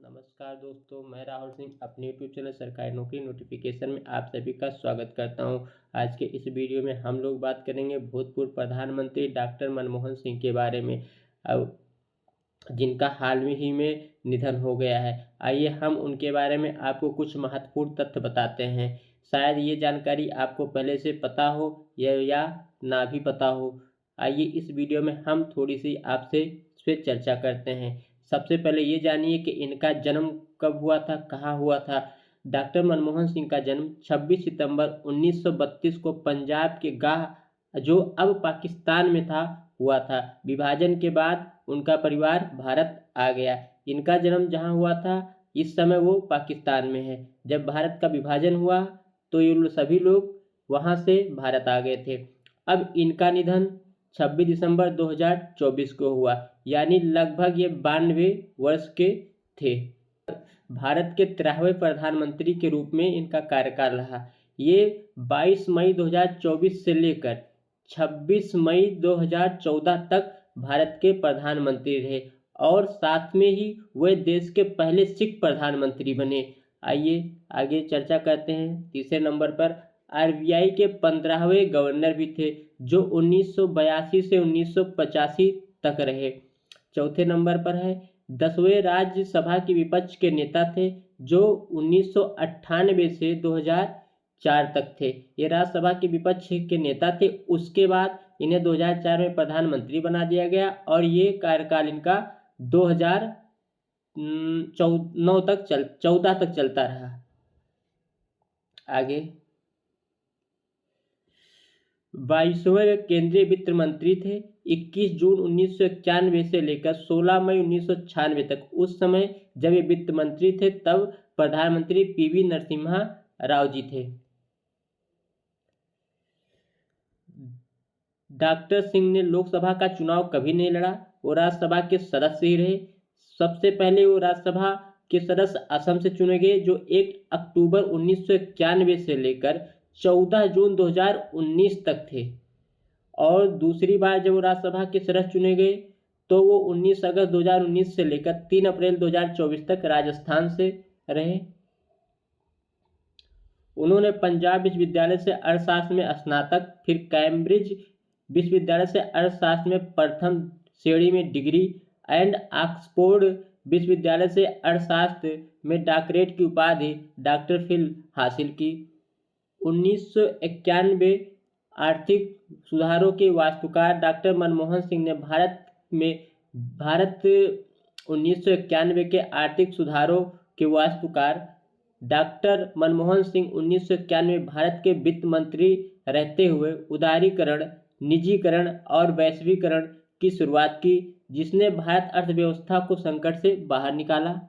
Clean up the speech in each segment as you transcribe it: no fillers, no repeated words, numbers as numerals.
नमस्कार दोस्तों, मैं राहुल सिंह अपने यूट्यूब चैनल सरकारी नौकरी नोटिफिकेशन में आप सभी का स्वागत करता हूं। आज के इस वीडियो में हम लोग बात करेंगे भूतपूर्व प्रधानमंत्री डॉक्टर मनमोहन सिंह के बारे में, अब जिनका हाल ही में निधन हो गया है। आइए हम उनके बारे में आपको कुछ महत्वपूर्ण तथ्य बताते हैं। शायद ये जानकारी आपको पहले से पता हो या ना भी पता हो। आइए इस वीडियो में हम थोड़ी सी आपसे इस पर चर्चा करते हैं। सबसे पहले ये जानिए कि इनका जन्म कब हुआ था, कहाँ हुआ था। डॉक्टर मनमोहन सिंह का जन्म 26 सितंबर 1932 को पंजाब के गाह, जो अब पाकिस्तान में था, हुआ था। विभाजन के बाद उनका परिवार भारत आ गया। इनका जन्म जहाँ हुआ था इस समय वो पाकिस्तान में है। जब भारत का विभाजन हुआ तो ये सभी लोग वहाँ से भारत आ गए थे। अब इनका निधन 26 दिसंबर 2024 को हुआ, यानी लगभग ये 92 वर्ष के थे। भारत के 13वें प्रधानमंत्री के रूप में इनका कार्यकाल रहा। ये 22 मई 2024 से लेकर 26 मई 2014 तक भारत के प्रधानमंत्री रहे और साथ में ही वे देश के पहले सिख प्रधानमंत्री बने। आइए आगे चर्चा करते हैं। तीसरे नंबर पर आरबीआई के 15वें गवर्नर भी थे, जो 1982 से 1985 तक रहे। चौथे नंबर पर है 10वें राज्यसभा के विपक्ष के नेता थे, जो 1998 से 2004 तक थे। ये राज्यसभा के विपक्ष के नेता थे। उसके बाद इन्हें 2004 में प्रधानमंत्री बना दिया गया और ये कार्यकाल इनका 2014 तक चलता रहा। आगे 22वें केंद्रीय वित्त मंत्री थे। 21 जून 1991 से लेकर 16 मई 1996 तक, उस समय जब ये वित्त मंत्री थे तब प्रधानमंत्री पीवी नरसिम्हा राव जी थे। डॉक्टर सिंह ने लोकसभा का चुनाव कभी नहीं लड़ा, वो राज्यसभा के सदस्य ही रहे। सबसे पहले वो राज्यसभा के सदस्य असम से चुने गए, जो 1 अक्टूबर 1991 से लेकर 14 जून 2019 तक थे। और दूसरी बार जब वो राज्यसभा के सदस्य चुने गए तो वो 19 अगस्त 2019 से लेकर 3 अप्रैल 2024 तक राजस्थान से रहे। उन्होंने पंजाब विश्वविद्यालय से अर्थशास्त्र में स्नातक, फिर कैम्ब्रिज विश्वविद्यालय से अर्थशास्त्र में प्रथम श्रेणी में डिग्री एंड ऑक्सफोर्ड विश्वविद्यालय से अर्थशास्त्र में डॉक्टरेट की उपाधि डॉक्टर फिल हासिल की। 1991 आर्थिक सुधारों के वास्तुकार डॉक्टर मनमोहन सिंह ने भारत 1991 के आर्थिक सुधारों के वास्तुकार डॉक्टर मनमोहन सिंह 1991 में भारत के वित्त मंत्री रहते हुए उदारीकरण, निजीकरण और वैश्वीकरण की शुरुआत की, जिसने भारत अर्थव्यवस्था को संकट से बाहर निकाला।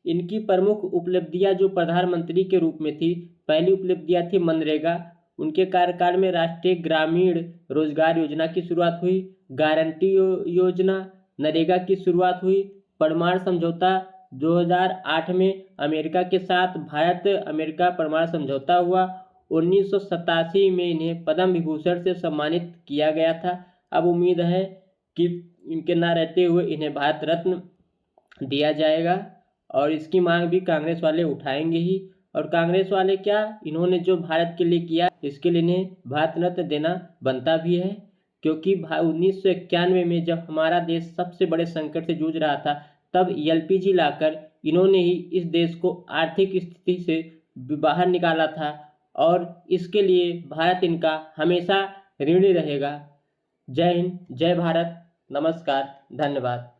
इनकी प्रमुख उपलब्धियां जो प्रधानमंत्री के रूप में थी, पहली उपलब्धियां थी मनरेगा। उनके कार्यकाल में राष्ट्रीय ग्रामीण रोजगार योजना की शुरुआत हुई, गारंटी योजना नरेगा की शुरुआत हुई। परमाणु समझौता 2008 में अमेरिका के साथ भारत अमेरिका परमाणु समझौता हुआ। 1987 में इन्हें पद्म विभूषण से सम्मानित किया गया था। अब उम्मीद है कि इनके ना रहते हुए इन्हें भारत रत्न दिया जाएगा और इसकी मांग भी कांग्रेस वाले उठाएंगे ही। और कांग्रेस वाले क्या, इन्होंने जो भारत के लिए किया इसके लिए इन्हें भारत रत्न देना बनता भी है, क्योंकि 1991 में जब हमारा देश सबसे बड़े संकट से जूझ रहा था तब एलपीजी लाकर इन्होंने ही इस देश को आर्थिक स्थिति से बाहर निकाला था और इसके लिए भारत इनका हमेशा ऋणी रहेगा। जय हिंद, जय भारत, नमस्कार, धन्यवाद।